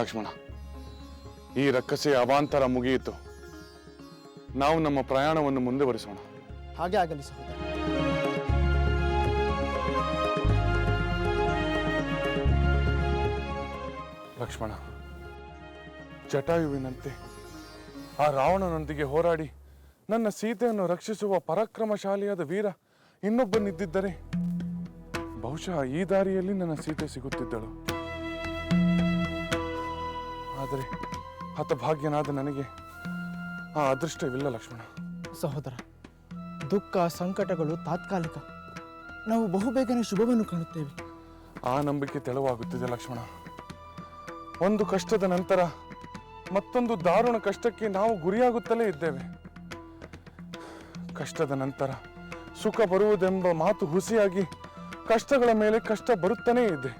ಲಕ್ಷ್ಮಣ, ಈ ರಕ್ಕಸೆಯ ಅವಾಂತರ ಮುಗಿಯಿತು. ನಾವು ನಮ್ಮ ಪ್ರಯಾಣವನ್ನು ಮುಂದುವರಿಸೋಣ. ಹಾಗೆ ಆಗಲಿ ಸಹೋದರ. ಲಕ್ಷ್ಮಣ, ಜಟಾಯುವಿನಂತೆ ಆ ರಾವಣನೊಂದಿಗೆ ಹೋರಾಡಿ ನನ್ನ ಸೀತೆಯನ್ನು ರಕ್ಷಿಸುವ ಪರಾಕ್ರಮಶಾಲಿಯಾದ ವೀರ ಇನ್ನೊಬ್ಬನಿದ್ದಿದ್ದರೆ ಬಹುಶಃ ಈ ದಾರಿಯಲ್ಲಿ ನನ್ನ ಸೀತೆ ಸಿಗುತ್ತಿದ್ದಳು. ಆದರೆ ಹತಭಾಗ್ಯನಾದ ನನಗೆ ಆ ಅದೃಷ್ಟವಿಲ್ಲ ಲಕ್ಷ್ಮಣ. ಸಹೋದರ, ದುಃಖ ಸಂಕಟಗಳು ತಾತ್ಕಾಲಿಕ. ನಾವು ಬಹುಬೇಗನೆ ಶುಭವನ್ನು ಕಾಣುತ್ತೇವೆ. ಆ ನಂಬಿಕೆ ತೆಳುವಾಗುತ್ತಿದೆ ಲಕ್ಷ್ಮಣ. ಒಂದು ಕಷ್ಟದ ನಂತರ ಮತ್ತೊಂದು ದಾರುಣ ಕಷ್ಟಕ್ಕೆ ನಾವು ಗುರಿಯಾಗುತ್ತಲೇ ಇದ್ದೇವೆ. ಕಷ್ಟದ ನಂತರ ಸುಖ ಬರುವುದೆಂಬ ಮಾತು ಹುಸಿಯಾಗಿ ಕಷ್ಟಗಳ ಮೇಲೆ ಕಷ್ಟ ಬರುತ್ತಾನೇ ಇದೆ.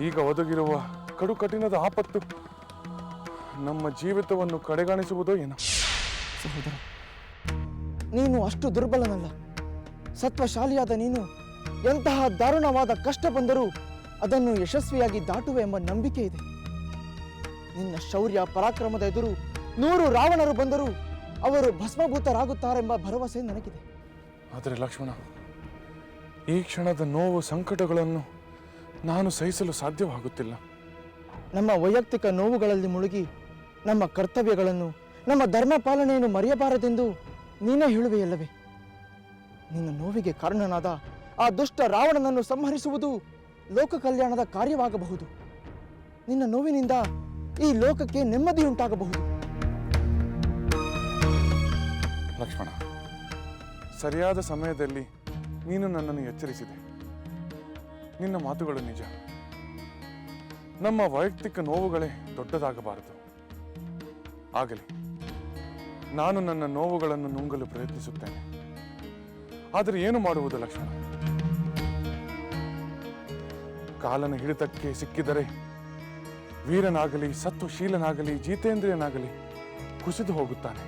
ಈಗ ಒದಗಿರುವ ಕಡು ಕಠಿಣದ ಆಪತ್ತು ನಮ್ಮ ಜೀವಿತವನ್ನು ಕಡೆಗಾಣಿಸುವುದೋ ಏನೋ. ಸಹೋದರ, ನೀನು ಅಷ್ಟು ದುರ್ಬಲನಲ್ಲ. ಸತ್ವಶಾಲಿಯಾದ ನೀನು ಎಂತಹ ದಾರುಣವಾದ ಕಷ್ಟ ಬಂದರೂ ಅದನ್ನು ಯಶಸ್ವಿಯಾಗಿ ದಾಟುವೆ ಎಂಬ ನಂಬಿಕೆ ಇದೆ. ನಿನ್ನ ಶೌರ್ಯ ಪರಾಕ್ರಮದ ಎದುರು 100 ರಾವಣರು ಬಂದರೂ ಅವರು ಭಸ್ಮಭೂತರಾಗುತ್ತಾರೆಂಬ ಭರವಸೆ ನನಗಿದೆ. ಆದರೆ ಲಕ್ಷ್ಮಣ, ಈ ಕ್ಷಣದ ನೋವು ಸಂಕಟಗಳನ್ನು ನಾನು ಸಹಿಸಲು ಸಾಧ್ಯವಾಗುತ್ತಿಲ್ಲ. ನಮ್ಮ ವೈಯಕ್ತಿಕ ನೋವುಗಳಲ್ಲಿ ಮುಳುಗಿ ನಮ್ಮ ಕರ್ತವ್ಯಗಳನ್ನು, ನಮ್ಮ ಧರ್ಮ ಪಾಲನೆಯನ್ನು ಮರೆಯಬಾರದೆಂದು ನೀನೇ ಹೇಳುವೆಯಲ್ಲವೇ? ನಿನ್ನ ನೋವಿಗೆ ಕಾರಣನಾದ ಆ ದುಷ್ಟ ರಾವಣನನ್ನು ಸಂಹರಿಸುವುದು ಲೋಕ ಕಲ್ಯಾಣದ ಕಾರ್ಯವಾಗಬಹುದು. ನಿನ್ನ ನೋವಿನಿಂದ ಈ ಲೋಕಕ್ಕೆ ನೆಮ್ಮದಿಯುಂಟಾಗಬಹುದು. ಲಕ್ಷ್ಮಣ, ಸರಿಯಾದ ಸಮಯದಲ್ಲಿ ನೀನು ನನ್ನನ್ನು ಎಚ್ಚರಿಸಿದೆ. ನಿನ್ನ ಮಾತುಗಳು ನಿಜ. ನಮ್ಮ ವೈಯಕ್ತಿಕ ನೋವುಗಳೇ ದೊಡ್ಡದಾಗಬಾರದು. ಆಗಲಿ, ನಾನು ನನ್ನ ನೋವುಗಳನ್ನು ನುಂಗಲು ಪ್ರಯತ್ನಿಸುತ್ತೇನೆ. ಆದರೆ ಏನು ಮಾಡುವುದು ಲಕ್ಷ್ಮಣ? ಕಾಲನ ಹಿಡಿತಕ್ಕೆ ಸಿಕ್ಕಿದರೆ ವೀರನಾಗಲಿ, ಸತ್ವಶೀಲನಾಗಲಿ, ಜಿತೇಂದ್ರಿಯನಾಗಲಿ ಕುಸಿದು ಹೋಗುತ್ತಾನೆ.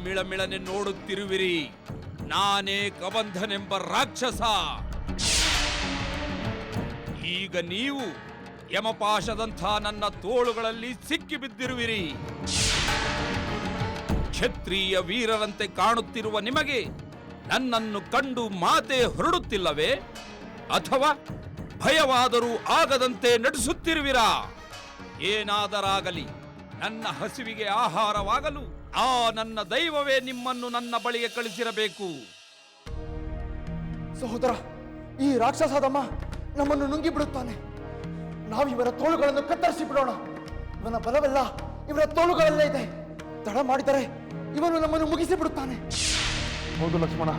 ಮಿಳಮಿಳನೆ ನೋಡುತ್ತಿರುವಿರಿ? ನಾನೇ ಕಬಂಧನೆಂಬ ರಾಕ್ಷಸ. ಈಗ ನೀವು ಯಮಪಾಶದಂಥ ನನ್ನ ತೋಳುಗಳಲ್ಲಿ ಸಿಕ್ಕಿಬಿದ್ದಿರುವಿರಿ. ಕ್ಷತ್ರಿಯ ವೀರರಂತೆ ಕಾಣುತ್ತಿರುವ ನಿಮಗೆ ನನ್ನನ್ನು ಕಂಡು ಮಾತೇ ಹೊರಡುತ್ತಿಲ್ಲವೇ? ಅಥವಾ ಭಯವಾದರೂ ಆಗದಂತೆ ನಟಿಸುತ್ತಿರುವಿರಾ? ಏನಾದರಾಗಲಿ, ನನ್ನ ಹಸಿವಿಗೆ ಆಹಾರವಾಗಲು ಆ ನನ್ನ ದೈವವೇ ನಿಮ್ಮನ್ನು ನನ್ನ ಬಳಿಗೆ ಕಳಿಸಿರಬೇಕು. ಸಹೋದರ, ಈ ರಾಕ್ಷಸದಮ್ಮ ನಮ್ಮನ್ನು ನುಂಗಿ ಬಿಡುತ್ತಾನೆ. ನಾವು ಇವರ ತೋಳುಗಳನ್ನು ಕತ್ತರಿಸಿ ಬಿಡೋಣ. ಇವನ ಬಲವೆಲ್ಲ ಇವರ ತೋಳುಗಳಲ್ಲೇ ಇದೆ. ತಡ ಮಾಡಿದರೆ ಇವನು ನಮ್ಮನ್ನು ಮುಗಿಸಿ ಬಿಡುತ್ತಾನೆ. ಹೌದು ಲಕ್ಷ್ಮಣ,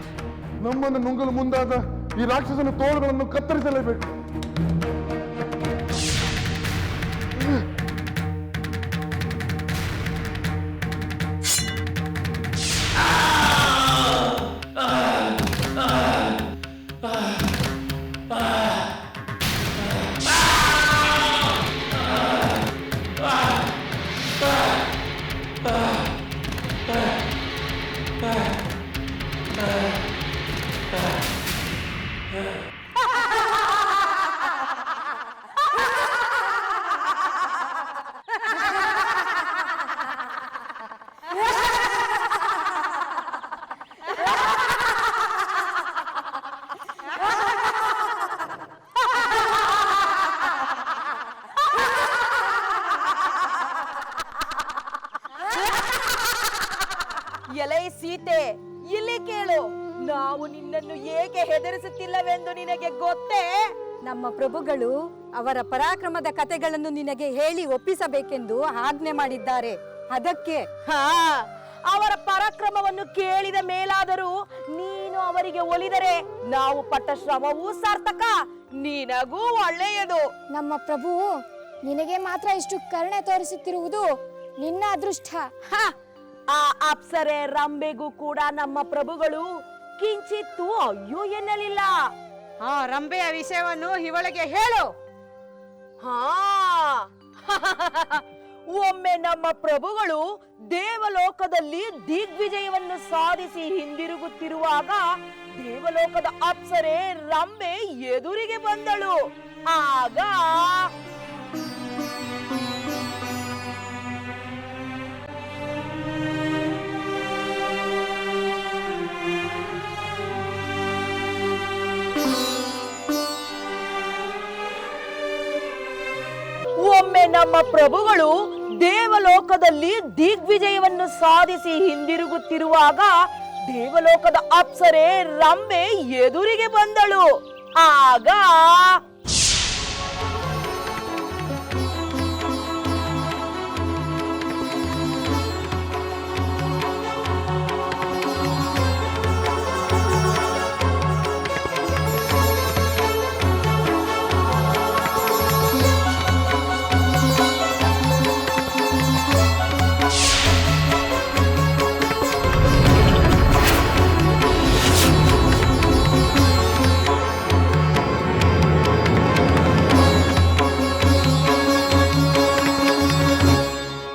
ನಮ್ಮನ್ನು ನುಂಗಲು ಮುಂದಾದ ಈ ರಾಕ್ಷಸನ ತೋಳುಗಳನ್ನು ಕತ್ತರಿಸಲೇಬೇಕು. ಎಲೈ ಸೀತೆ, ಇಲ್ಲಿ ಕೇಳು. ನಾವು ನಿನ್ನನ್ನು ಏಕೆ ಹೆದರಿಸುತ್ತಿಲ್ಲವೆಂದು ನಿನಗೆ ಗೊತ್ತೇ? ನಮ್ಮ ಪ್ರಭುಗಳು ಅವರ ಪರಾಕ್ರಮದ ಕಥೆಗಳನ್ನು ನಿನಗೆ ಹೇಳಿ ಒಪ್ಪಿಸಬೇಕೆಂದು ಆಜ್ಞೆ ಮಾಡಿದ್ದಾರೆ. ಅದಕ್ಕೆ ಹಾ, ಅವರ ಪರಾಕ್ರಮವನ್ನು ಕೇಳಿದ ಮೇಲಾದರೂ ನೀನು ಅವರಿಗೆ ಒಲಿದರೆ ನಾವು ಪಟ್ಟ ಶ್ರಮವೂ ಸಾರ್ಥಕ, ನಿನಗೂ ಒಳ್ಳೆಯದು. ನಮ್ಮ ಪ್ರಭು ನಿನಗೆ ಮಾತ್ರ ಇಷ್ಟು ಕರುಣೆ ತೋರಿಸುತ್ತಿರುವುದು ನಿನ್ನ ಅದೃಷ್ಟ. ಹ, ಆ ಅಪ್ಸರೆ ರಂಬೆಗೂ ಕೂಡ ನಮ್ಮ ಪ್ರಭುಗಳು ಕಿಂಚಿತ್ತು ಅಯ್ಯೋ ಎನ್ನಲಿಲ್ಲ. ಆ ರಂಬೆಯ ವಿಷಯವನ್ನು ಇವಳಿಗೆ ಹೇಳು. ಹಾ ಒಮ್ಮೆ ನಮ್ಮ ಪ್ರಭುಗಳು ದೇವಲೋಕದಲ್ಲಿ ದಿಗ್ವಿಜಯವನ್ನು ಸಾಧಿಸಿ ಹಿಂದಿರುಗುತ್ತಿರುವಾಗ ದೇವಲೋಕದ ಅಪ್ಸರೆ ರಂಬೆ ಎದುರಿಗೆ ಬಂದಳು. ಆಗ ಒಮ್ಮೆ ನಮ್ಮ ಪ್ರಭುಗಳು ದೇವಲೋಕದಲ್ಲಿ ದಿಗ್ವಿಜಯವನ್ನು ಸಾಧಿಸಿ ಹಿಂದಿರುಗುತ್ತಿರುವಾಗ ದೇವಲೋಕದ ಅಪ್ಸರೆ ರಂಬೆ ಎದುರಿಗೆ ಬಂದಳು. ಆಗ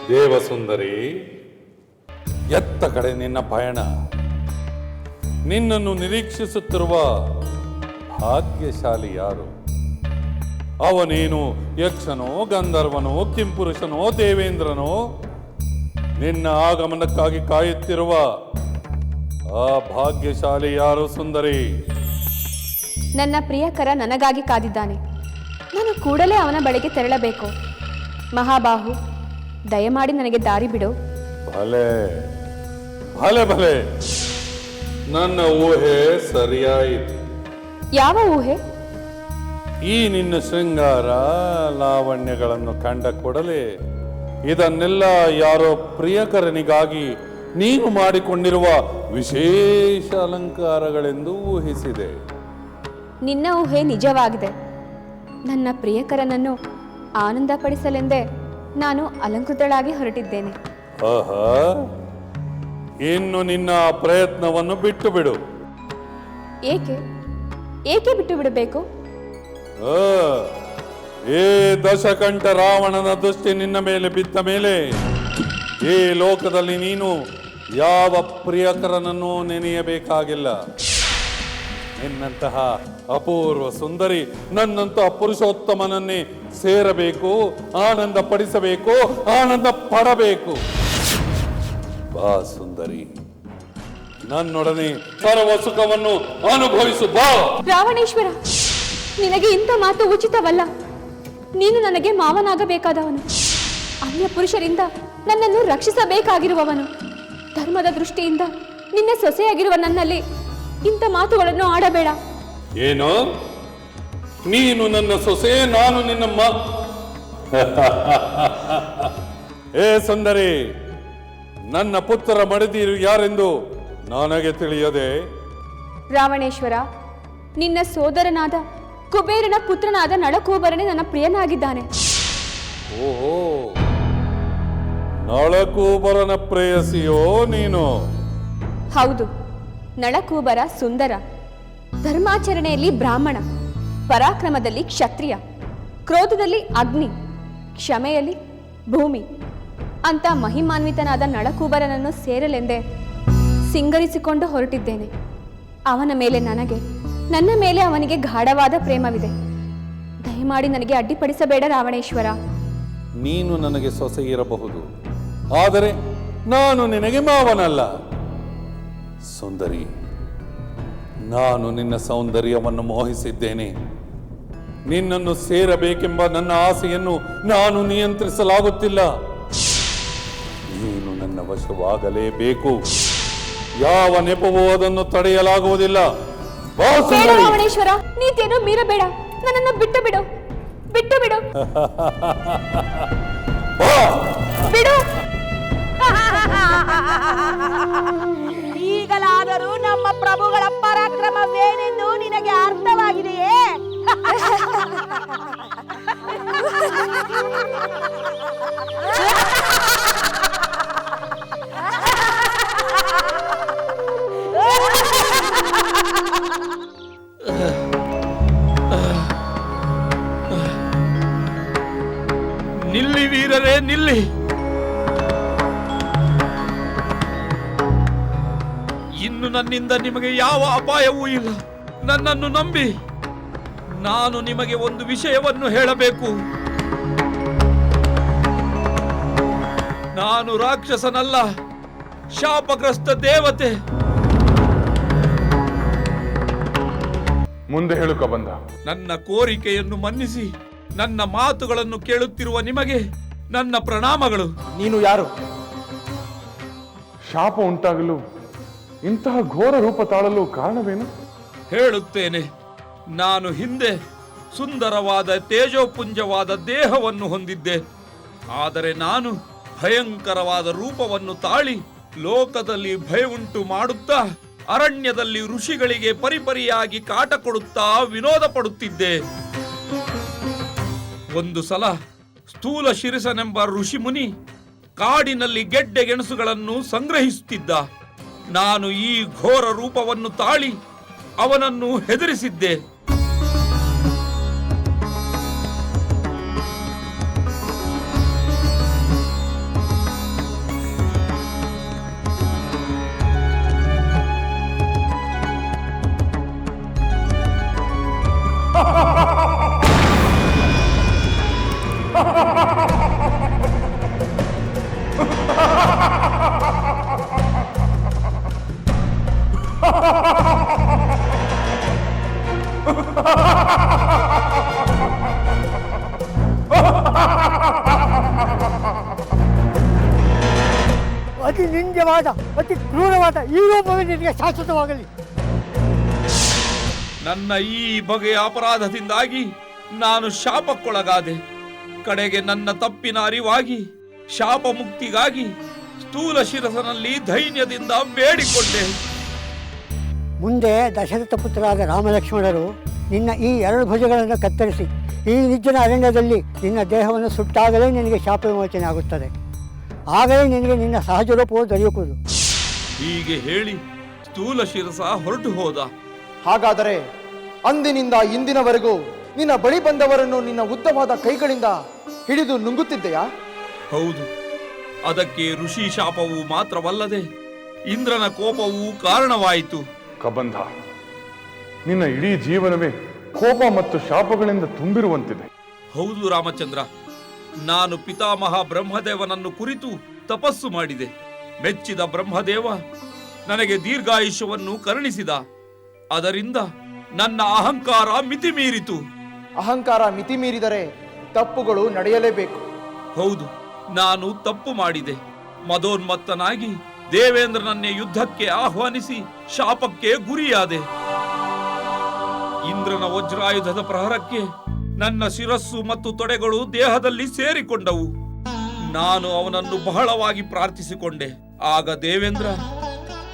ದೇವಸುಂದರಿ, ಎತ್ತ ಕಡೆ ನಿನ್ನ ಪಯಣ. ನಿನ್ನನ್ನು ನಿರೀಕ್ಷಿಸುತ್ತಿರುವ ಭಾಗ್ಯಶಾಲಿ ಯಾರು? ಅವನೇನು ಯಕ್ಷನೋ, ಗಂಧರ್ವನೋ, ಕಿಂಪುರುಷನೋ, ದೇವೇಂದ್ರನೋ? ನಿನ್ನ ಆಗಮನಕ್ಕಾಗಿ ಕಾಯುತ್ತಿರುವ ಆ ಭಾಗ್ಯಶಾಲಿ ಯಾರು ಸುಂದರಿ? ನನ್ನ ಪ್ರಿಯಕರ ನನಗಾಗಿ ಕಾದಿದ್ದಾನೆ. ನಾನು ಕೂಡಲೇ ಅವನ ಬಳಿಗೆ ತೆರಳಬೇಕು. ಮಹಾಬಾಹು, ದಯಮಾಡಿ ನನಗೆ ದಾರಿ ಬಿಡು. ಭಲೆ ಭಲೆ ಭಲೆ, ನನ್ನ ಊಹೆ ಸರಿಯಾಯಿತು. ಯಾವ ಊಹೆ? ಈ ನಿನ್ನ ಶೃಂಗಾರ ಲಾವಣ್ಯಗಳನ್ನು ಕಂಡ ಕೂಡಲೇ ಇದನ್ನೆಲ್ಲ ಯಾರೋ ಪ್ರಿಯಕರನಿಗಾಗಿ ನೀನು ಮಾಡಿಕೊಂಡಿರುವ ವಿಶೇಷ ಅಲಂಕಾರಗಳೆಂದು ಊಹಿಸಿದೆ. ನಿನ್ನ ಊಹೆ ನಿಜವಾಗಿದೆ. ನನ್ನ ಪ್ರಿಯಕರನನ್ನು ಆನಂದಪಡಿಸಲೆಂದೇ ನಾನು ಅಲಂಕೃತಳಾಗಿ ಹೊರಟಿದ್ದೇನೆ. ಆಹಾ, ಇನ್ನು ನಿನ್ನ ಪ್ರಯತ್ನವನ್ನು ಬಿಟ್ಟು ಬಿಡು. ಏಕೆ ಏಕೆ ಬಿಟ್ಟು ಬಿಡಬೇಕು? ಏ ದಶಕಂಠ ರಾವಣನ ದೃಷ್ಟಿ ನಿನ್ನ ಮೇಲೆ ಬಿದ್ದ ಮೇಲೆ ಈ ಲೋಕದಲ್ಲಿ ನೀನು ಯಾವ ಪ್ರಿಯಕರನನ್ನು ನೆನೆಯಬೇಕಾಗಿಲ್ಲ. ನಿನ್ನಂತಹ ಅಪೂರ್ವ ಸುಂದರಿ ನನ್ನಂತಹ ಪುರುಷೋತ್ತಮನನ್ನೇ ಸೇರಬೇಕು, ಆನಂದ ಪಡಿಸಬೇಕು, ಆನಂದ ಪಡಬೇಕು. ಬಾ ಸುಂದರಿ, ನನ್ನೊಡನೆ ಸರ್ವ ಸುಖವನ್ನು ಅನುಭವಿಸು ಬಾ. ರಾವಣೇಶ್ವರ, ನಿನಗೆ ಇಂಥ ಮಾತು ಉಚಿತವಲ್ಲ. ನೀನು ನನಗೆ ಮಾವನಾಗಬೇಕಾದವನು, ಅನ್ಯ ಪುರುಷರಿಂದ ನನ್ನನ್ನು ರಕ್ಷಿಸಬೇಕಾಗಿರುವವನು. ಧರ್ಮದ ದೃಷ್ಟಿಯಿಂದ ನಿನ್ನ ಸೊಸೆಯಾಗಿರುವ ನನ್ನಲ್ಲಿ ಇಂಥ ಮಾತುಗಳನ್ನು ಆಡಬೇಡ. ಏನು? ನೀನು ನನ್ನ ಸೊಸೆ, ನಾನು ನಿನ್ನ ಏ ಸುಂದರಿ, ನನ್ನ ಪುತ್ರ ಮಡದಿರು ಯಾರೆಂದು ನನಗೆ ತಿಳಿಯದೆ? ರಾವಣೇಶ್ವರ, ನಿನ್ನ ಸೋದರನಾದ ಕುಬೇರನ ಪುತ್ರನಾದ ನಳಕೂಬರನೇ ನನ್ನ ಪ್ರಿಯನಾಗಿದ್ದಾನೆ. ಓಹೋ, ನಳಕೂಬರನ ಪ್ರೇಯಸಿಯೋ ನೀನು? ಹೌದು, ನಳಕೂಬರ ಸುಂದರ, ಧರ್ಮಾಚರಣೆಯಲ್ಲಿ ಬ್ರಾಹ್ಮಣ, ಪರಾಕ್ರಮದಲ್ಲಿ ಕ್ಷತ್ರಿಯ, ಕ್ರೋಧದಲ್ಲಿ ಅಗ್ನಿ, ಕ್ಷಮೆಯಲ್ಲಿ ಭೂಮಿ ಅಂತ ಮಹಿಮಾನ್ವಿತನಾದ ನಳಕೂಬರನನ್ನು ಸೇರಲೆಂದೇ ಸಿಂಗರಿಸಿಕೊಂಡು ಹೊರಟಿದ್ದೇನೆ. ಅವನ ಮೇಲೆ ನನಗೆ, ನನ್ನ ಮೇಲೆ ಅವನಿಗೆ ಗಾಢವಾದ ಪ್ರೇಮವಿದೆ. ದಯಮಾಡಿ ನನಗೆ ಅಡ್ಡಿಪಡಿಸಬೇಡ ರಾವಣೇಶ್ವರ. ನೀನು ನನಗೆ ಸೊಸೆ ಇರಬಹುದು, ಆದರೆ ನಾನು ನಿನಗೆ ಮಾವನಲ್ಲ. ಸುಂದರಿ, ನಾನು ನಿನ್ನ ಸೌಂದರ್ಯವನ್ನು ಮೋಹಿಸಿದ್ದೇನೆ. ನಿನ್ನನ್ನು ಸೇರಬೇಕೆಂಬ ನನ್ನ ಆಸೆಯನ್ನು ನಾನು ನಿಯಂತ್ರಿಸಲಾಗುತ್ತಿಲ್ಲ. ನೀನು ನನ್ನ ವಶವಾಗಲೇಬೇಕು. ಯಾವ ನೆಪವೂ ಅದನ್ನು ತಡೆಯಲಾಗುವುದಿಲ್ಲ. ಬಾ ಬೇಡ ಸುಂದರಿ. ರಾವಣೇಶ್ವರ, ನೀತಿಯನ್ನು ಮೀರಬೇಡ. ನನ್ನನ್ನು ಬಿಟ್ಟು ಬಿಡು, ಬಿಟ್ಟು ಬಿಡು, ಬಾ. ಬಿಡು. ಈಗಲಾದರೂ ನಮ್ಮ ಪ್ರಭುಗಳ ಪರಾಕ್ರಮವೇನೆಂದು ನಿನಗೆ ಅರ್ಥವಾಗಿದೆಯೇ? ನಿಲ್ಲಿ ವೀರರೇ, ನಿಲ್ಲಿ. ಇನ್ನು ನನ್ನಿಂದ ನಿಮಗೆ ಯಾವ ಅಪಾಯವೂ ಇಲ್ಲ. ನನ್ನನ್ನು ನಂಬಿ. ನಾನು ನಿಮಗೆ ಒಂದು ವಿಷಯವನ್ನು ಹೇಳಬೇಕು. ನಾನು ರಾಕ್ಷಸನಲ್ಲ, ಶಾಪಗ್ರಸ್ತ ದೇವತೆ. ಮುಂದೆ ಹೇಳು ಕಬಂಧ. ನನ್ನ ಕೋರಿಕೆಯನ್ನು ಮನ್ನಿಸಿ ನನ್ನ ಮಾತುಗಳನ್ನು ಕೇಳುತ್ತಿರುವ ನಿಮಗೆ ನನ್ನ ಪ್ರಣಾಮಗಳು. ನೀನು ಯಾರು? ಶಾಪ ಉಂಟಾಗಲು ಇಂತಹ ಘೋರ ರೂಪ ತಾಳಲು ಕಾರಣವೇನು? ಹೇಳುತ್ತೇನೆ. ನಾನು ಹಿಂದೆ ಸುಂದರವಾದ ತೇಜೋಪುಂಜವಾದ ದೇಹವನ್ನು ಹೊಂದಿದ್ದೆ. ಆದರೆ ನಾನು ಭಯಂಕರವಾದ ರೂಪವನ್ನು ತಾಳಿ ಲೋಕದಲ್ಲಿ ಭಯವುಂಟು ಮಾಡುತ್ತಾ ಅರಣ್ಯದಲ್ಲಿ ಋಷಿಗಳಿಗೆ ಪರಿಪರಿಯಾಗಿ ಕಾಟ ಕೊಡುತ್ತಾ ವಿನೋದ ಪಡುತ್ತಿದ್ದೆ. ಒಂದು ಸಲ ಸ್ಥೂಲ ಶಿರಸನೆಂಬ ಋಷಿ ಮುನಿ ಕಾಡಿನಲ್ಲಿ ಗೆಡ್ಡೆ ಗೆಣಸುಗಳನ್ನು ಸಂಗ್ರಹಿಸುತ್ತಿದ್ದ. ನಾನು ಈ ಘೋರ ರೂಪವನ್ನು ತಾಳಿ ಅವನನ್ನು ಹೆದರಿಸಿದ್ದೆ. ಅತಿ ನಿಂದ್ಯವಾದ, ಅತಿ ಕ್ರೂರವಾದ ಈ ರೂಪವೇ ನಿನಗೆ ಶಾಶ್ವತವಾಗಲಿ. ನನ್ನ ಈ ಬಗೆಯ ಅಪರಾಧದಿಂದಾಗಿ ನಾನು ಶಾಪಕ್ಕೊಳಗಾದೆ. ಕಡೆಗೆ ನನ್ನ ತಪ್ಪಿನ ಅರಿವಾಗಿ ಶಾಪ ಮುಕ್ತಿಗಾಗಿ ಸ್ಥೂಲ ಶಿರಸನಲ್ಲಿ ಧೈರ್ಯದಿಂದ ಬೇಡಿಕೊಂಡೆ. ಮುಂದೆ ದಶರಥ ಪುತ್ರರಾದ ರಾಮಲಕ್ಷ್ಮಣರು ನಿನ್ನ ಈ ಎರಡು ಭುಜಗಳನ್ನು ಕತ್ತರಿಸಿ ಈ ನಿರ್ಜನ ಅರಣ್ಯದಲ್ಲಿ ನಿನ್ನ ದೇಹವನ್ನು ಸುಟ್ಟಾಗಲೇ ನಿನಗೆ ಶಾಪ ವಿಮೋಚನೆ ಆಗುತ್ತದೆ. ಆಗಲೇ ನಿನಗೆ ನಿನ್ನ ಸಹಜ ರೂಪವು ದೊರೆಯುವುದು. ಹೀಗೆ ಹೇಳಿ ಸ್ಥೂಲ ಶಿರಸ ಹೊರಟು ಹೋದ. ಹಾಗಾದರೆ ಅಂದಿನಿಂದ ಇಂದಿನವರೆಗೂ ನಿನ್ನ ಬಳಿ ಬಂದವರನ್ನು ನಿನ್ನ ಉದ್ದವಾದ ಕೈಗಳಿಂದ ಹಿಡಿದು ನುಂಗುತ್ತಿದ್ದೆಯಾ? ಹೌದು. ಅದಕ್ಕೆ ಋಷಿ ಶಾಪವು ಮಾತ್ರವಲ್ಲದೆ ಇಂದ್ರನ ಕೋಪವೂ ಕಾರಣವಾಯಿತು. ಕಬಂಧ, ನಿನ್ನ ಇಡೀ ಜೀವನವೇ ಕೋಪ ಮತ್ತು ಶಾಪಗಳಿಂದ ತುಂಬಿರುವಂತಿದೆ. ಹೌದು ರಾಮಚಂದ್ರ. ನಾನು ಪಿತಾಮಹ ಬ್ರಹ್ಮದೇವನನ್ನು ಕುರಿತು ತಪಸ್ಸು ಮಾಡಿದೆ. ಮೆಚ್ಚಿದ ಬ್ರಹ್ಮದೇವ ನನಗೆ ದೀರ್ಘಾಯುಷ್ಯವನ್ನು ಕರುಣಿಸಿದ. ಅದರಿಂದ ನನ್ನ ಅಹಂಕಾರ ಮಿತಿ ಮೀರಿತು. ಅಹಂಕಾರ ಮಿತಿ ಮೀರಿದರೆ ತಪ್ಪುಗಳು ನಡೆಯಲೇಬೇಕು. ಹೌದು, ನಾನು ತಪ್ಪು ಮಾಡಿದೆ. ಮದೋನ್ಮತ್ತನಾಗಿ ದೇವೇಂದ್ರನನ್ನೇ ಯುದ್ಧಕ್ಕೆ ಆಹ್ವಾನಿಸಿ ಶಾಪಕ್ಕೆ ಗುರಿಯಾದೆ. ಇಂದ್ರನ ವಜ್ರಾಯುಧದ ಪ್ರಹರಕ್ಕೆ ನನ್ನ ಶಿರಸ್ಸು ಮತ್ತು ತೊಡೆಗಳು ದೇಹದಲ್ಲಿ ಸೇರಿಕೊಂಡವು. ನಾನು ಅವನನ್ನು ಬಹಳವಾಗಿ ಪ್ರಾರ್ಥಿಸಿಕೊಂಡೆ. ಆಗ ದೇವೇಂದ್ರ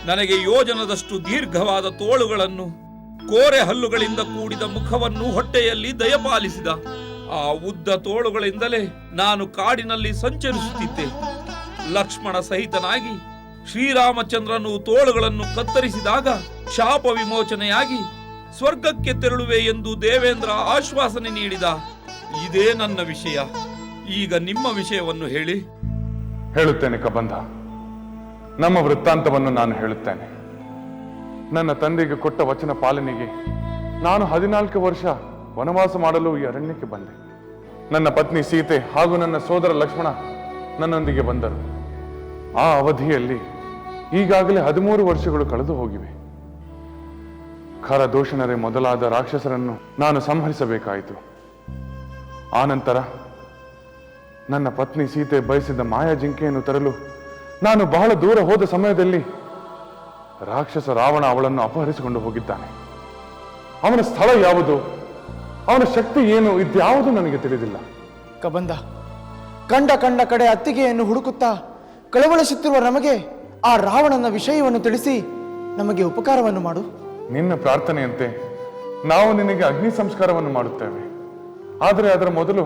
ನನಗೆ ಯೋಜನದಷ್ಟು ದೀರ್ಘವಾದ ತೋಳುಗಳನ್ನು, ಕೋರೆ ಹಲ್ಲುಗಳಿಂದ ಕೂಡಿದ ಮುಖವನ್ನು ಹೊಟ್ಟೆಯಲ್ಲಿ ದಯಪಾಲಿಸಿದ. ಆ ಉದ್ದ ತೋಳುಗಳಿಂದಲೇ ನಾನು ಕಾಡಿನಲ್ಲಿ ಸಂಚರಿಸುತ್ತಿದ್ದೆ. ಲಕ್ಷ್ಮಣ ಸಹಿತನಾಗಿ ಶ್ರೀರಾಮಚಂದ್ರನು ತೋಳುಗಳನ್ನು ಕತ್ತರಿಸಿದಾಗ ಶಾಪ ವಿಮೋಚನೆಯಾಗಿ ಸ್ವರ್ಗಕ್ಕೆ ತೆರಳುವೆ ಎಂದು ದೇವೇಂದ್ರ ಆಶ್ವಾಸನೆ ನೀಡಿದ. ಇದೇ ನನ್ನ ವಿಷಯ. ಈಗ ನಿಮ್ಮ ವಿಷಯವನ್ನು ಹೇಳಿ. ಹೇಳುತ್ತೇನೆ ಕಬಂಧ. ನಮ್ಮ ವೃತ್ತಾಂತವನ್ನು ನಾನು ಹೇಳುತ್ತೇನೆ. ನನ್ನ ತಂದೆಗೆ ಕೊಟ್ಟ ವಚನ ಪಾಲನೆಗೆ ನಾನು 14 ವರ್ಷ ವನವಾಸ ಮಾಡಲು ಈ ಅರಣ್ಯಕ್ಕೆ ಬಂದೆ. ನನ್ನ ಪತ್ನಿ ಸೀತೆ ಹಾಗೂ ನನ್ನ ಸೋದರ ಲಕ್ಷ್ಮಣ ನನ್ನೊಂದಿಗೆ ಬಂದರು. ಆ ಅವಧಿಯಲ್ಲಿ ಈಗಾಗಲೇ 13 ವರ್ಷಗಳು ಕಳೆದು ಹೋಗಿವೆ. ಖರದೂಷಣರೇ ಮೊದಲಾದ ರಾಕ್ಷಸರನ್ನು ನಾನು ಸಂಹರಿಸಬೇಕಾಯಿತು. ಆನಂತರ ನನ್ನ ಪತ್ನಿ ಸೀತೆ ಬಯಸಿದ ಮಾಯಾ ಜಿಂಕೆಯನ್ನು ತರಲು ನಾನು ಬಹಳ ದೂರ ಹೋದ ಸಮಯದಲ್ಲಿ ರಾಕ್ಷಸ ರಾವಣ ಅವಳನ್ನು ಅಪಹರಿಸಿಕೊಂಡು ಹೋಗಿದ್ದಾನೆ. ಅವನ ಸ್ಥಳ ಯಾವುದು, ಅವನ ಶಕ್ತಿ ಏನು, ಇದ್ಯಾವುದು ನನಗೆ ತಿಳಿದಿಲ್ಲ. ಕಬಂದ, ಕಂಡ ಕಡೆ ಅತ್ತಿಗೆಯನ್ನು ಹುಡುಕುತ್ತಾ ಕಳವಳಿಸುತ್ತಿರುವ ನಮಗೆ ಆ ರಾವಣನ ವಿಷಯವನ್ನು ತಿಳಿಸಿ ನಮಗೆ ಉಪಕಾರವನ್ನು ಮಾಡು. ನಿನ್ನ ಪ್ರಾರ್ಥನೆಯಂತೆ ನಾವು ನಿನಗೆ ಅಗ್ನಿ ಸಂಸ್ಕಾರವನ್ನು ಮಾಡುತ್ತೇವೆ. ಆದರೆ ಅದರ ಮೊದಲು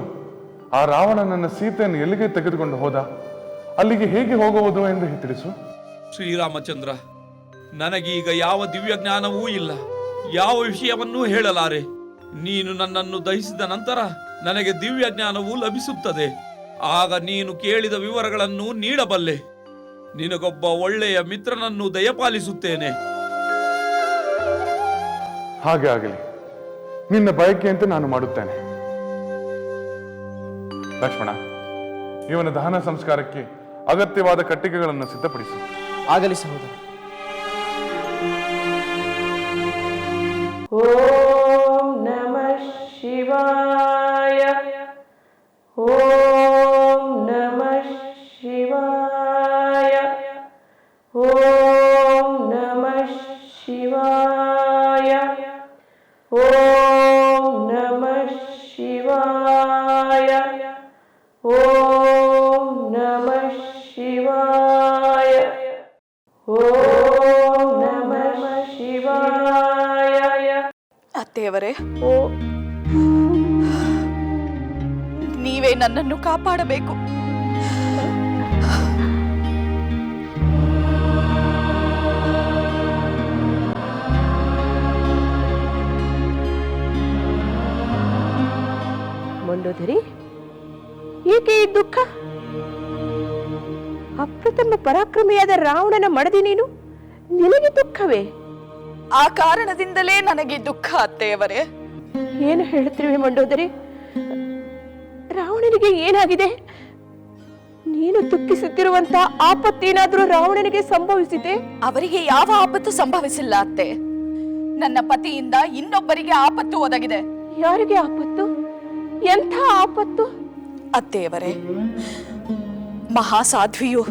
ಆ ರಾವಣನನ್ನ ಸೀತೆಯನ್ನು ಎಲ್ಲಿಗೆ ತೆಗೆದುಕೊಂಡು ಹೋದ, ಅಲ್ಲಿಗೆ ಹೇಗೆ ಹೋಗುವುದು ಎಂದು ತಿಳಿಸು. ಶ್ರೀರಾಮಚಂದ್ರ, ನನಗೀಗ ಯಾವ ದಿವ್ಯ ಜ್ಞಾನವೂ ಇಲ್ಲ, ಯಾವ ವಿಷಯವನ್ನೂ ಹೇಳಲಾರೆ. ನೀನು ನನ್ನನ್ನು ದಹಿಸಿದ ನಂತರ ನನಗೆ ದಿವ್ಯ ಜ್ಞಾನವೂ ಲಭಿಸುತ್ತದೆ. ಆಗ ನೀನು ಕೇಳಿದ ವಿವರಗಳನ್ನು ನೀಡಬಲ್ಲೆ. ನಿನಗೊಬ್ಬ ಒಳ್ಳೆಯ ಮಿತ್ರನನ್ನು ದಯಪಾಲಿಸುತ್ತೇನೆ. ಹಾಗೆ ಆಗಲಿ, ನಿನ್ನ ಬಯಕೆಯಂತೆ ನಾನು ಮಾಡುತ್ತೇನೆ. ಲಕ್ಷ್ಮಣ, ಇವನ ದಹನ ಸಂಸ್ಕಾರಕ್ಕೆ ಅಗತ್ಯವಾದ ಕಟ್ಟಿಗೆಗಳನ್ನು ಸಿದ್ಧಪಡಿಸು. ಆಗಲಿ ಸಹೋದರ. ಓಂ ನಮಃ ಶಿವಾಯ. ಓಂ ನಮಃ ಶಿವಾಯ. ಓಂ ನಮಃ ಶಿವಾಯ. ಓಂ ನಮಃ ಶಿವಾಯ. ಓಂ ನಮಃ ಶಿವಾಯ. ಓಂ ನಮಃ ಶಿವಾಯ. ಅತ್ತೆಯವರೇ, ನೀವೇ ನನ್ನನ್ನು ಕಾಪಾಡಬೇಕು. ಮಂಡೋದರಿ, ಏಕೆ ಈ ದುಃಖ? ಅಪ್ರತಿಮ ಪರಾಕ್ರಮಿಯಾದ ರಾವಣನ ಮಡದಿ ನೀನು, ನಿನಗೆ ದುಃಖವೇ? ಆ ಕಾರಣದಿಂದಲೇ ನನಗೆ ದುಃಖ ಅತ್ತೆಯವರೇ. ಏನು ಹೇಳುತ್ತಿರುವೆ ಮಂಡೋದರಿ? ರಾವಣನಿಗೆ ಏನಾಗಿದೆ? ನೀನು ದುಃಖಿಸುತ್ತಿರುವಂತ ಆಪತ್ತೇನಾದ್ರೂ ರಾವಣನಿಗೆ ಸಂಭವಿಸಿದೆ? ಅವರಿಗೆ ಯಾವ ಆಪತ್ತು ಸಂಭವಿಸಿಲ್ಲ ಅತ್ತೆ. ನನ್ನ ಪತಿಯಿಂದ ಇನ್ನೊಬ್ಬರಿಗೆ ಆಪತ್ತು ಒದಗಿದೆ. ಯಾರಿಗೆ ಆಪತ್ತು? ಎಂಥ ಆಪತ್ತು? ಅತ್ತೆಯವರೇ, ಮಹಾಸಾಧ್ವಿಯು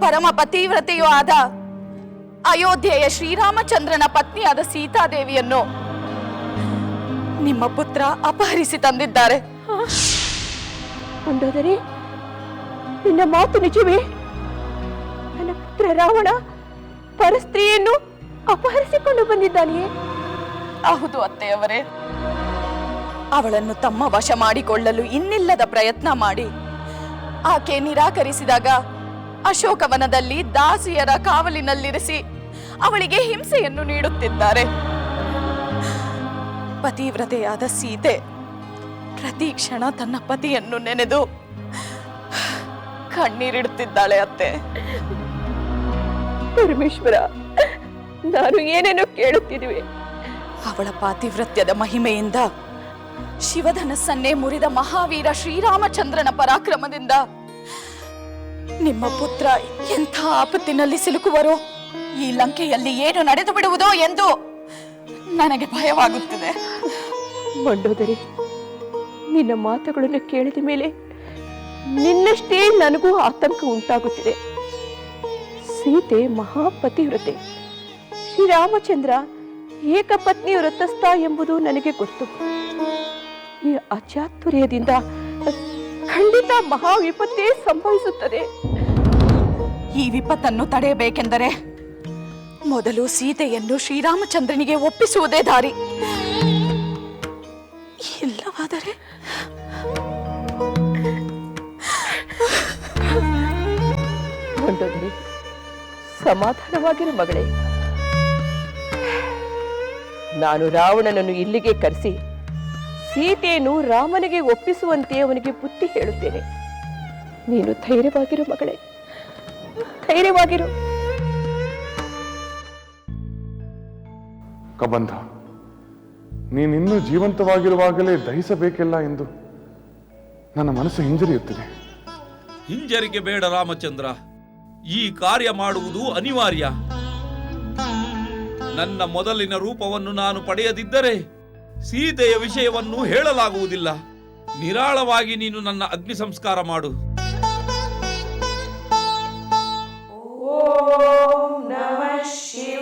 ಪರಮ ಪತಿವ್ರತೆಯೂ ಆದ ಅಯೋಧ್ಯೆಯ ಶ್ರೀರಾಮಚಂದ್ರನ ಪತ್ನಿಯಾದ ಸೀತಾದೇವಿಯನ್ನು ನಿಮ್ಮ ಪುತ್ರ ಅಪಹರಿಸಿ ತಂದಿದ್ದಾರೆ. ಮಂಡೋದರಿ, ನಿನ್ನ ಮಾತು ನಿಜವೇ? ನನ್ನ ಪುತ್ರ ರಾವಣ ಪರಸ್ತ್ರೀಯನ್ನು ಅಪಹರಿಸಿಕೊಂಡು ಬಂದಿದ್ದಾನೆಯೇ? ಹೌದು ಅತ್ತೆಯವರೇ. ಅವಳನ್ನು ತಮ್ಮ ವಶ ಮಾಡಿಕೊಳ್ಳಲು ಇನ್ನಿಲ್ಲದ ಪ್ರಯತ್ನ ಮಾಡಿ ಆಕೆ ನಿರಾಕರಿಸಿದಾಗ ಅಶೋಕವನದಲ್ಲಿ ದಾಸಿಯರ ಕಾವಲಿನಲ್ಲಿರಿಸಿ ಅವಳಿಗೆ ಹಿಂಸೆಯನ್ನು ನೀಡುತ್ತಿದ್ದಾರೆ. ಪತಿವ್ರತೆಯಾದ ಸೀತೆ ಪ್ರತಿ ಕ್ಷಣ ತನ್ನ ಪತಿಯನ್ನು ನೆನೆದು ಕಣ್ಣೀರಿಡುತ್ತಿದ್ದಾಳೆ ಅತ್ತೆ. ಪರಮೇಶ್ವರ, ನಾನು ಏನೇನೋ ಕೇಳುತ್ತಿದ್ವಿ. ಅವಳ ಪಾತಿವ್ರತ್ಯದ ಮಹಿಮೆಯಿಂದ ಶಿವಧನಸ್ಸನ್ನೇ ಮುರಿದ ಮಹಾವೀರ ಶ್ರೀರಾಮಚಂದ್ರನ ಪರಾಕ್ರಮದಿಂದ ನಿಮ್ಮ ಪುತ್ರ ಎಂಥ ಆಪತ್ತಿನಲ್ಲಿ ಸಿಲುಕುವರೋ, ಈ ಲಂಕೆಯಲ್ಲಿ ಏನು ನಡೆದು ಬಿಡುವುದೋ ಎಂದು ನನಗೆ ಭಯವಾಗುತ್ತಿದೆ. ಮಂಡೋದರಿ, ನಿನ್ನ ಮಾತುಗಳನ್ನು ಕೇಳಿದ ಮೇಲೆ ನಿನ್ನಷ್ಟೇ ನನಗೂ ಆತಂಕ ಉಂಟಾಗುತ್ತಿದೆ. ಸೀತೆ ಮಹಾಪತಿವ್ರತೆ, ಶ್ರೀರಾಮಚಂದ್ರ ಏಕಪತ್ನಿ ವ್ರತಸ್ಥ ಎಂಬುದು ನನಗೆ ಗೊತ್ತು. ಈ ಅಚಾತುರ್ಯದಿಂದ ಖಂಡಿತ ಮಹಾ ವಿಪತ್ತೇ ಸಂಭವಿಸುತ್ತದೆ. ಈ ವಿಪತ್ತನ್ನು ತಡೆಯಬೇಕೆಂದರೆ ಮೊದಲು ಸೀತೆಯನ್ನು ಶ್ರೀರಾಮಚಂದ್ರನಿಗೆ ಒಪ್ಪಿಸುವುದೇ ದಾರಿ. ಇಲ್ಲವಾದರೆ ಮಂಡೋದರಿ, ಸಮಾಧಾನವಾಗಿರು ಮಗಳೇ. ನಾನು ರಾವಣನನ್ನು ಇಲ್ಲಿಗೆ ಕರೆಸಿ ಸೀತೆಯನ್ನು ರಾಮನಿಗೆ ಒಪ್ಪಿಸುವಂತೆ ಅವನಿಗೆ ಬುದ್ಧಿ ಹೇಳುತ್ತೇನೆ. ನೀನು ಧೈರ್ಯವಾಗಿರು ಮಗಳೇ, ಧೈರ್ಯವಾಗಿರು. ಕಬಂಧ, ನೀನಿನ್ನೂ ಜೀವಂತವಾಗಿರುವಾಗಲೇ ದಹಿಸಬೇಕಿಲ್ಲ ಎಂದು ನನ್ನ ಮನಸ್ಸು ಹಿಂಜರಿಯುತ್ತಿದೆ. ಹಿಂಜರಿಕೆ ಬೇಡ ರಾಮಚಂದ್ರ, ಈ ಕಾರ್ಯ ಮಾಡುವುದು ಅನಿವಾರ್ಯ. ನನ್ನ ಮೊದಲಿನ ರೂಪವನ್ನು ನಾನು ಪಡೆಯದಿದ್ದರೆ ಸೀತೆಯ ವಿಷಯವನ್ನು ಹೇಳಲಾಗುವುದಿಲ್ಲ. ನಿರಾಳವಾಗಿ ನೀನು ನನ್ನ ಅಗ್ನಿ ಸಂಸ್ಕಾರ ಮಾಡು. ಓಂ ನಮಃ ಶಿವಾಯ.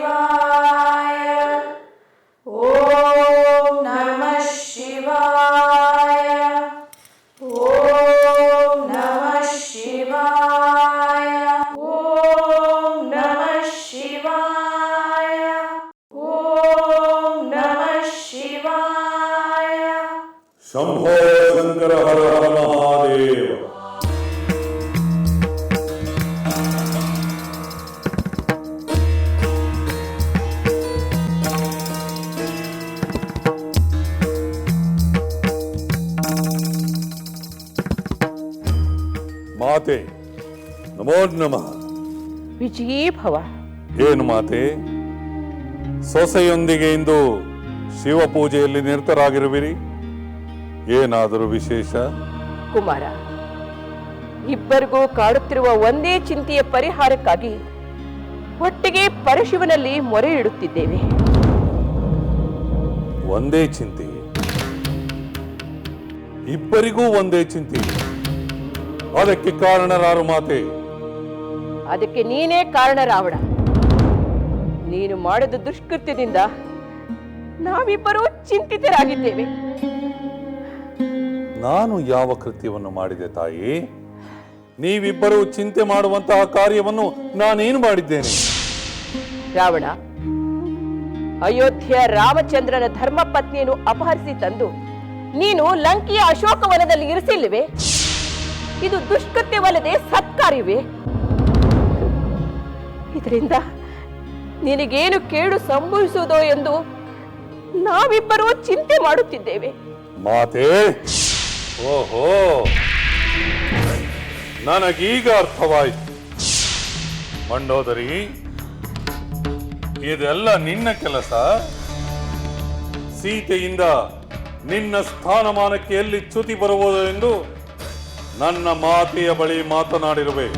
ಮಾತೆ ನಮೋ ನಮಃ. ವಿಜಯೀ ಭವ. ಏನು ಮಾತೆ, ಸೊಸೆಯೊಂದಿಗೆ ಇಂದು ಶಿವಪೂಜೆಯಲ್ಲಿ ನಿರತರಾಗಿರುವಿರಿ? ಏನಾದರೂ ವಿಶೇಷ? ಕುಮಾರ, ಇಬ್ಬರಿಗೂ ಕಾಡುತ್ತಿರುವ ಒಂದೇ ಚಿಂತೆಯ ಪರಿಹಾರಕ್ಕಾಗಿ ಒಟ್ಟಿಗೆ ಪರಶಿವನಲ್ಲಿ ಮೊರೆ ಇಡುತ್ತಿದ್ದೇವೆ. ಒಂದೇ ಚಿಂತೆ? ಇಬ್ಬರಿಗೂ ಒಂದೇ ಚಿಂತೆ? ಅದಕ್ಕೆ ಕಾರಣರಾರು ಮಾತೆ? ಅದಕ್ಕೆ ನೀನೇ ಕಾರಣ ರಾವಣ. ನೀನು ಮಾಡಿದ ದುಷ್ಕೃತ್ಯದಿಂದ ನಾವಿಬ್ಬರೂ ಚಿಂತಿತರಾಗಿದ್ದೇವೆ. ನಾನು ಯಾವ ಕೃತ್ಯವನ್ನು ಮಾಡಿದೆ ತಾಯಿ? ನೀವಿಬ್ಬರೂ ಚಿಂತೆ ಮಾಡುವಂತಹ ಕಾರ್ಯವನ್ನು ನಾನೇನು ಮಾಡಿದ್ದೇನೆ? ರಾವಣ, ಅಯೋಧ್ಯೆಯ ರಾಮಚಂದ್ರನ ಧರ್ಮಪತ್ನಿಯನ್ನು ಅಪಹರಿಸಿ ತಂದು ನೀನು ಲಂಕೆಯ ಅಶೋಕವನದಲ್ಲಿ ಇರಿಸಿಲ್ವೇ? ಇದು ದುಷ್ಕೃತ್ಯವಲ್ಲದೆ ಸತ್ಕಾರ್ಯವೇ? ಇದರಿಂದ ನಿನಗೇನು ಕೇಡು ಸಂಭವಿಸುವುದೋ ಎಂದು ನಾವಿಬ್ಬರೂ ಚಿಂತೆ ಮಾಡುತ್ತಿದ್ದೇವೆ. ಮಾತೆ, ಓಹೋ, ನನಗೀಗ ಅರ್ಥವಾಯಿತು. ಮಂಡೋದರಿ, ಇದೆಲ್ಲ ನಿನ್ನ ಕೆಲಸ. ಸೀತೆಯಿಂದ ನಿನ್ನ ಸ್ಥಾನಮಾನಕ್ಕೆ ಎಲ್ಲಿ ಚ್ಯುತಿ ಬರುವುದು ಎಂದು ನನ್ನ ಮಾತೆಯ ಬಳಿ ಮಾತನಾಡಿರುವೆ.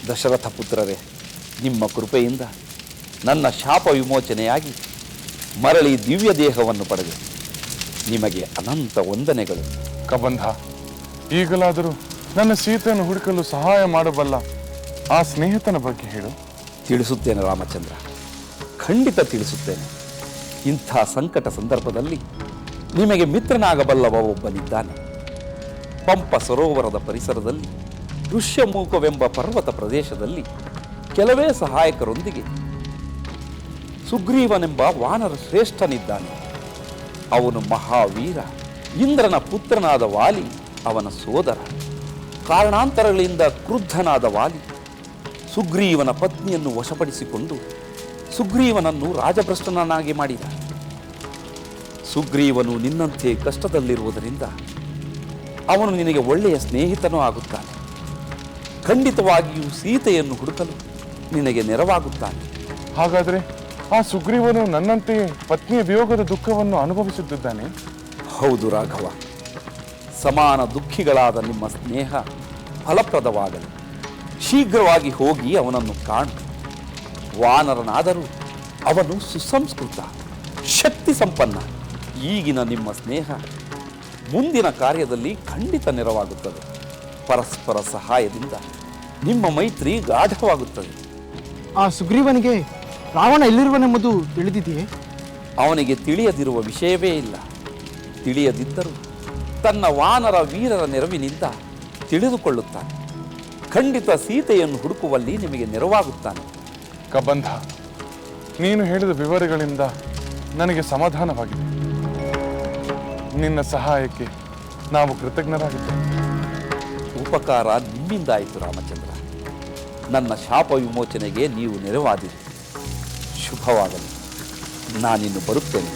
ದಶರಥ ಪುತ್ರರೇ, ನಿಮ್ಮ ಕೃಪೆಯಿಂದ ನನ್ನ ಶಾಪ ವಿಮೋಚನೆಯಾಗಿ ಮರಳಿ ದಿವ್ಯ ದೇಹವನ್ನು ಪಡೆದೆ. ನಿಮಗೆ ಅನಂತ ವಂದನೆಗಳು. ಕಬಂಧ, ಈಗಲಾದರೂ ನನ್ನ ಸೀತೆಯನ್ನು ಹುಡುಕಲು ಸಹಾಯ ಮಾಡಬಲ್ಲ ಆ ಸ್ನೇಹಿತನ ಬಗ್ಗೆ ಹೇಳು. ತಿಳಿಸುತ್ತೇನೆ ರಾಮಚಂದ್ರ, ಖಂಡಿತ ತಿಳಿಸುತ್ತೇನೆ. ಇಂಥ ಸಂಕಟ ಸಂದರ್ಭದಲ್ಲಿ ನಿಮಗೆ ಮಿತ್ರನಾಗಬಲ್ಲವ ಒಬ್ಬನಿದ್ದಾನೆ. ಪಂಪ ಸರೋವರದ ಪರಿಸರದಲ್ಲಿ ಋಷ್ಯಮೂಕವೆಂಬ ಪರ್ವತ ಪ್ರದೇಶದಲ್ಲಿ ಕೆಲವೇ ಸಹಾಯಕರೊಂದಿಗೆ ಸುಗ್ರೀವನೆಂಬ ವಾನರ ಶ್ರೇಷ್ಠನಿದ್ದಾನೆ. ಅವನು ಮಹಾವೀರ. ಇಂದ್ರನ ಪುತ್ರನಾದ ವಾಲಿ ಅವನ ಸೋದರ. ಕಾರಣಾಂತರಗಳಿಂದ ಕ್ರುದ್ಧನಾದ ವಾಲಿ ಸುಗ್ರೀವನ ಪತ್ನಿಯನ್ನು ವಶಪಡಿಸಿಕೊಂಡು ಸುಗ್ರೀವನನ್ನು ರಾಜಭ್ರಷ್ಟನನ್ನಾಗಿ ಮಾಡಿದ. ಸುಗ್ರೀವನು ನಿನ್ನಂತೆ ಕಷ್ಟದಲ್ಲಿರುವುದರಿಂದ ಅವನು ನಿನಗೆ ಒಳ್ಳೆಯ ಸ್ನೇಹಿತನೂ ಆಗುತ್ತಾನೆ. ಖಂಡಿತವಾಗಿಯೂ ಸೀತೆಯನ್ನು ಹುಡುಕಲು ನಿನಗೆ ನೆರವಾಗುತ್ತಾನೆ. ಹಾಗಾದರೆ ಆ ಸುಗ್ರೀವನು ನನ್ನಂತೆಯೇ ಪತ್ನಿಯ ವಿಯೋಗದ ದುಃಖವನ್ನು ಅನುಭವಿಸುತ್ತಿದ್ದಾನೆ? ಹೌದು ರಾಘವ, ಸಮಾನ ದುಃಖಿಗಳಾದ ನಿಮ್ಮ ಸ್ನೇಹ ಫಲಪ್ರದವಾಗಲಿ. ಶೀಘ್ರವಾಗಿ ಹೋಗಿ ಅವನನ್ನು ಕಾಣು. ವಾನರನಾದರೂ ಅವನು ಸುಸಂಸ್ಕೃತ, ಶಕ್ತಿ ಸಂಪನ್ನ. ಈಗಿನ ನಿಮ್ಮ ಸ್ನೇಹ ಮುಂದಿನ ಕಾರ್ಯದಲ್ಲಿ ಖಂಡಿತ ನೆರವಾಗುತ್ತದೆ. ಪರಸ್ಪರ ಸಹಾಯದಿಂದ ನಿಮ್ಮ ಮೈತ್ರಿ ಗಾಢವಾಗುತ್ತದೆ. ಆ ಸುಗ್ರೀವನಿಗೆ ರಾವಣ ಎಲ್ಲಿರುವನೆಂಬುದು ತಿಳಿದಿದೆಯೇ? ಅವನಿಗೆ ತಿಳಿಯದಿರುವ ವಿಷಯವೇ ಇಲ್ಲ. ತಿಳಿಯದಿದ್ದರೂ ತನ್ನ ವಾನರ ವೀರರ ನೆರವಿನಿಂದ ತಿಳಿದುಕೊಳ್ಳುತ್ತಾನೆ. ಖಂಡಿತ ಸೀತೆಯನ್ನು ಹುಡುಕುವಲ್ಲಿ ನಿಮಗೆ ನೆರವಾಗುತ್ತಾನೆ. ಕಬಂಧ, ನೀನು ಹೇಳಿದ ವಿವರಗಳಿಂದ ನನಗೆ ಸಮಾಧಾನವಾಗಿದೆ. ನಿನ್ನ ಸಹಾಯಕ್ಕೆ ನಾವು ಕೃತಜ್ಞರಾಗಿದ್ದೇವೆ. ಉಪಕಾರ ನಿಮ್ಮಿಂದಾಯಿತು ರಾಮಚಂದ್ರ. ನನ್ನ ಶಾಪ ವಿಮೋಚನೆಗೆ ನೀವು ನೆರವಾದಿರಿ. ಶುಭವಾಗಲಿ. ನಾನಿನ್ನು ಬರುತ್ತೇನೆ.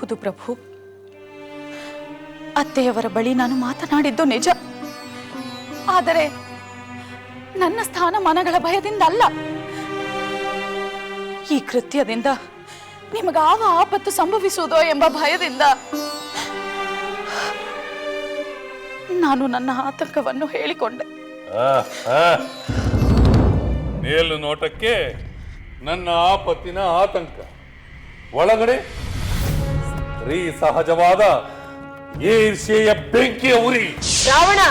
ಹೌದು ಪ್ರಭು, ಅತ್ತೆಯವರ ಬಳಿ ನಾನು ಮಾತನಾಡಿದ್ದು ನಿಜ. ಆದರೆ ನನ್ನ ಸ್ಥಾನಮಾನಗಳ ಭಯದಿಂದ ಅಲ್ಲ. ಈ ಕೃತ್ಯದಿಂದ ನಿಮಗಾವ ಆಪತ್ತು ಸಂಭವಿಸುವುದೋ ಎಂಬ ಭಯದಿಂದ ನಾನು ನನ್ನ ಆತಂಕವನ್ನು ಹೇಳಿಕೊಂಡೆ. ಮೇಲು ನೋಟಕ್ಕೆ ನನ್ನ ಆಪತ್ತಿನ ಆತಂಕ, ಒಳಗಡೆ ಸ್ತ್ರೀ ಸಹಜವಾದ ಈರ್ಷೆಯ ಬೆಂಕಿಯ ಉರಿ. ರಾವಣ,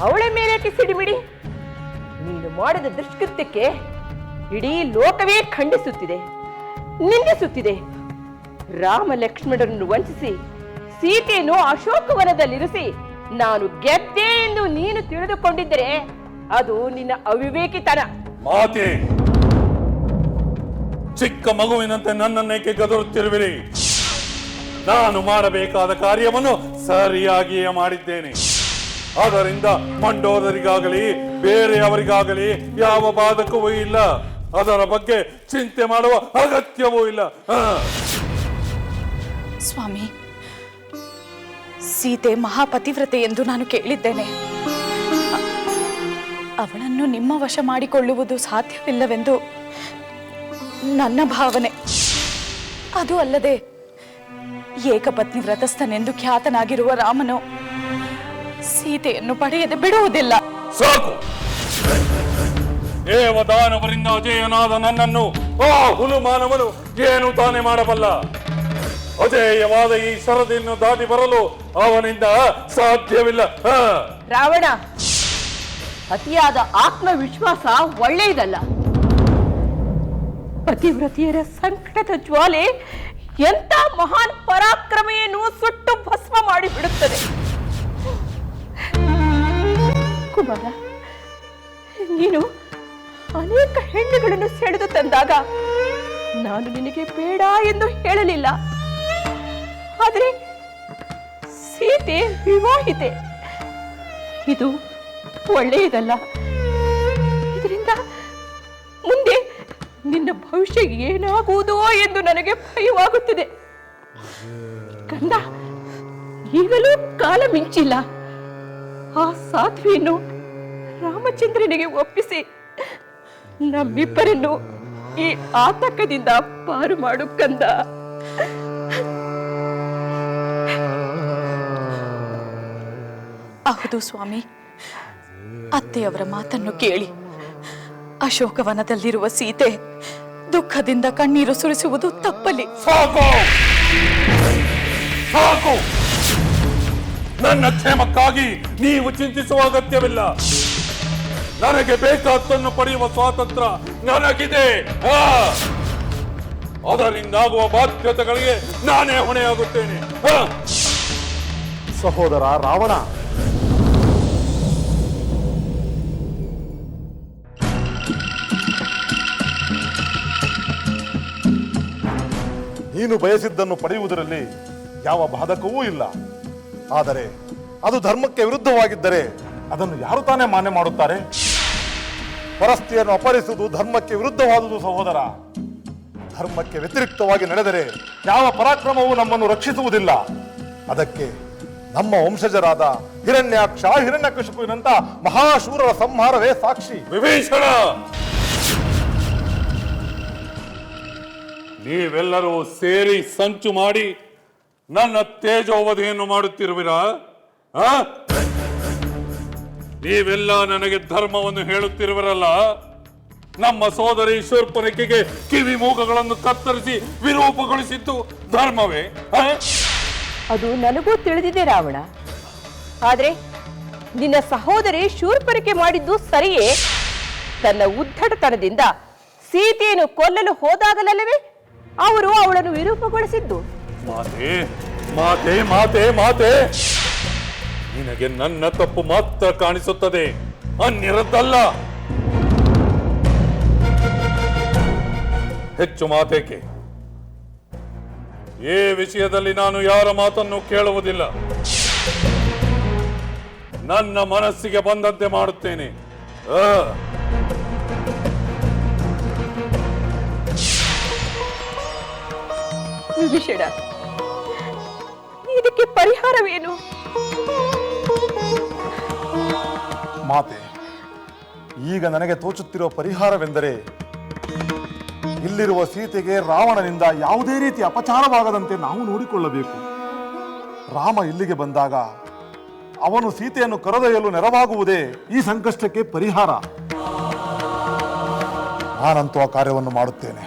ಅವಳ ಮೇಲೆ ಸಿಡಿಮಿಡಿ. ನೀನು ಮಾಡಿದ ದುಷ್ಕೃತ್ಯಕ್ಕೆ ಇಡೀ ಲೋಕವೇ ಖಂಡಿಸುತ್ತಿದೆ, ನಿಂದಿಸುತ್ತಿದೆ. ರಾಮ ಲಕ್ಷ್ಮಣರನ್ನು ವಂಚಿಸಿ ಸೀತೆಯನ್ನು ಅಶೋಕವನದಲ್ಲಿರಿಸಿ ನಾನು ಗೆದ್ದೆ ಎಂದು ನೀನು ತಿಳಿದುಕೊಂಡಿದ್ದರೆ ಅದು ನಿನ್ನ ಅವಿವೇಕಿತನ. ಮಾತೆ, ಚಿಕ್ಕ ಮಗುವಿನಂತೆ ನನ್ನನ್ನೇಕೆ ಗದರುತ್ತಿರುವಿರಿ? ನಾನು ಮಾಡಬೇಕಾದ ಕಾರ್ಯವನ್ನು ಸರಿಯಾಗಿಯೇ ಮಾಡಿದ್ದೇನೆ. ಅದರಿಂದ ಮಂಡೋದರಿಗಾಗಲಿ ಬೇರೆಯವರಿಗಾಗಲಿ ಯಾವ ಬಾಧಕವೂ ಇಲ್ಲ. ಅದರ ಬಗ್ಗೆ ಚಿಂತೆ ಮಾಡುವ ಅಗತ್ಯವೂ ಇಲ್ಲ. ಸ್ವಾಮಿ, ಸೀತೆ ಮಹಾಪತಿವ್ರತೆ ಎಂದು ನಾನು ಕೇಳಿದ್ದೇನೆ. ಅವಳನ್ನು ನಿಮ್ಮ ವಶ ಮಾಡಿಕೊಳ್ಳುವುದು ಸಾಧ್ಯವಿಲ್ಲವೆಂದು ನನ್ನ ಭಾವನೆ. ಅದು ಅಲ್ಲದೆ ಏಕಪತ್ನಿ ವ್ರತಸ್ಥನೆಂದು ಖ್ಯಾತನಾಗಿರುವ ರಾಮನು ಸೀತೆಯನ್ನು ಪಡೆಯದೆ ಬಿಡುವುದಿಲ್ಲ. ಸಾಕು. ದೇವದಾನವರಿಂದ ಅಜೇಯನಾದ ನನ್ನನ್ನು ಆ ಹುಲುಮಾನವನು ಏನು ತಾನೇ ಮಾಡಬಲ್ಲ? ಅಜೇಯವಾದ ಈ ಸರದಿಯನ್ನು ದಾಟಿ ಬರಲು ಅವನಿಂದ ಸಾಧ್ಯವಿಲ್ಲ. ರಾವಣ, ಅತಿಯಾದ ಆತ್ಮವಿಶ್ವಾಸ ಒಳ್ಳೆಯದಲ್ಲ. ಪತಿವ್ರತಿಯರ ಸಂಕಟದ ಜ್ವಾಲೆ ಎಂತ ಮಹಾನ್ ಪರಾಕ್ರಮೆಯನ್ನು ಸುಟ್ಟು ಭಸ್ಮ ಮಾಡಿಬಿಡುತ್ತದೆ. ಕುಮಾರ, ನೀನು ಅನೇಕ ಹೆಣ್ಣುಗಳನ್ನು ಸೆಳೆದು ತಂದಾಗ ನಾನು ನಿನಗೆ ಬೇಡ ಎಂದು ಹೇಳಲಿಲ್ಲ. ಆದರೆ ಸೀತೆ ವಿವಾಹಿತೆ, ಇದು ಒಳ್ಳೆಯದಲ್ಲ. ಇದರಿಂದ ಮುಂದೆ ನಿನ್ನ ಭವಿಷ್ಯ ಏನಾಗುವುದೋ ಎಂದು ನನಗೆ ಭಯವಾಗುತ್ತಿದೆ. ಕಂದ, ಈಗಲೂ ಕಾಲ ಮಿಂಚಿಲ್ಲ. ಆ ಸಾಧ್ವಿಯನ್ನು ರಾಮಚಂದ್ರನಿಗೆ ಒಪ್ಪಿಸಿ ನಮ್ಮಿಬ್ಬರನ್ನು ಈ ಆತಂಕದಿಂದ ಪಾರು ಮಾಡು ಕಂದ. ಹೌದು ಸ್ವಾಮಿ, ಅತ್ತೆಯವರ ಮಾತನ್ನು ಕೇಳಿ ಅಶೋಕವನದಲ್ಲಿರುವ ಸೀತೆ ದುಃಖದಿಂದ ಕಣ್ಣೀರು ಸುರಿಸುವುದು ತಪ್ಪಲಿ. ಸಾಕು ಸಾಕು. ನನ್ನ ಕ್ಷೇಮಕ್ಕಾಗಿ ನೀವು ಚಿಂತಿಸುವ ಅಗತ್ಯವಿಲ್ಲ. ನನಗೆ ಬೇಕಾದ್ದನ್ನು ಪಡೆಯುವ ಸ್ವಾತಂತ್ರ್ಯ ನನಗಿದೆ. ಅದರಿಂದಾಗುವ ಬಾಧ್ಯತೆಗಳಿಗೆ ನಾನೇ ಹೊಣೆಯಾಗುತ್ತೇನೆ. ಸಹೋದರ ರಾವಣ, ನೀನು ಬಯಸಿದ್ದನ್ನು ಪಡೆಯುವುದರಲ್ಲಿ ಯಾವ ಬಾಧಕವೂ ಇಲ್ಲ. ಆದರೆ ಅದು ಧರ್ಮಕ್ಕೆ ವಿರುದ್ಧವಾಗಿದ್ದರೆ ಅದನ್ನು ಯಾರು ತಾನೇ ಮಾನ್ಯ ಮಾಡುತ್ತಾರೆ? ಪರಸ್ತ್ರೀಯನ್ನು ಅಪಹರಿಸುವುದು ಧರ್ಮಕ್ಕೆ ವಿರುದ್ಧವಾದುದು ಸಹೋದರ. ಧರ್ಮಕ್ಕೆ ವ್ಯತಿರಿಕ್ತವಾಗಿ ನಡೆದರೆ ಯಾವ ಪರಾಕ್ರಮವೂ ನಮ್ಮನ್ನು ರಕ್ಷಿಸುವುದಿಲ್ಲ. ಅದಕ್ಕೆ ನಮ್ಮ ವಂಶಜರಾದ ಹಿರಣ್ಯಾಕ್ಷ, ಹಿರಣ್ಯಕಶಿಪುವಿನಂತ ಮಹಾಶೂರರ ಸಂಹಾರವೇ ಸಾಕ್ಷಿ. ವಿಭೀಷಣ, ನೀವೆಲ್ಲರೂ ಸೇರಿ ಸಂಚು ಮಾಡಿ ನನ್ನ ತೇಜೋವಧಿಯನ್ನು ಮಾಡುತ್ತಿರುವಿರಾ? ನೀವೆಲ್ಲ ನನಗೆ ಧರ್ಮವನ್ನು ಹೇಳುತ್ತಿರುವಿರಲ್ಲ. ನಮ್ಮ ಸೋದರಿ ಶೂರ್ಪನಖಿಗೆ ಕಿವಿ ಮೂಗಗಳನ್ನು ಕತ್ತರಿಸಿ ವಿರೂಪಗೊಳಿಸಿದ್ದು ಧರ್ಮವೇ? ಅದು ನನಗೂ ತಿಳಿದಿದೆ ರಾವಣ. ಆದ್ರೆ ನಿನ್ನ ಸಹೋದರಿ ಶೂರ್ಪನಖಿ ಮಾಡಿದ್ದು ಸರಿಯೇ? ತನ್ನ ಉದ್ದಟತನದಿಂದ ಸೀತೆಯನ್ನು ಕೊಲ್ಲಲು ಹೋದಾಗಲಲ್ಲವೇ ಅವರು ಅವಳನ್ನು ವಿರೂಪಗೊಳಿಸಿದ್ದು. ಮಾತೆ ಮಾತೆ ಮಾತೆ ಮಾತೆ, ನಿನಗೆ ನನ್ನ ತಪ್ಪು ಮಾತ್ರ ಕಾಣಿಸುತ್ತದೆ, ಅನ್ಯರದ್ದಲ್ಲ. ಹೆಚ್ಚು ಮಾತೇಕೆ? ಈ ವಿಷಯದಲ್ಲಿ ನಾನು ಯಾರ ಮಾತನ್ನು ಕೇಳುವುದಿಲ್ಲ. ನನ್ನ ಮನಸ್ಸಿಗೆ ಬಂದಂತೆ ಮಾಡುತ್ತೇನೆ. ವಿಭೀಷಣ, ಇದಕ್ಕೆ ಪರಿಹಾರವೇನು? ಮಾತೆ, ಈಗ ನನಗೆ ತೋಚುತ್ತಿರುವ ಪರಿಹಾರವೆಂದರೆ ಇಲ್ಲಿರುವ ಸೀತೆಗೆ ರಾವಣನಿಂದ ಯಾವುದೇ ರೀತಿ ಅಪಚಾರವಾಗದಂತೆ ನಾವು ನೋಡಿಕೊಳ್ಳಬೇಕು. ರಾಮ ಇಲ್ಲಿಗೆ ಬಂದಾಗ ಅವನು ಸೀತೆಯನ್ನು ಕರೆದೊಯ್ಯಲು ನೆರವಾಗುವುದೇ ಈ ಸಂಕಷ್ಟಕ್ಕೆ ಪರಿಹಾರ. ನಾನಂತೂ ಆ ಕಾರ್ಯವನ್ನು ಮಾಡುತ್ತೇನೆ.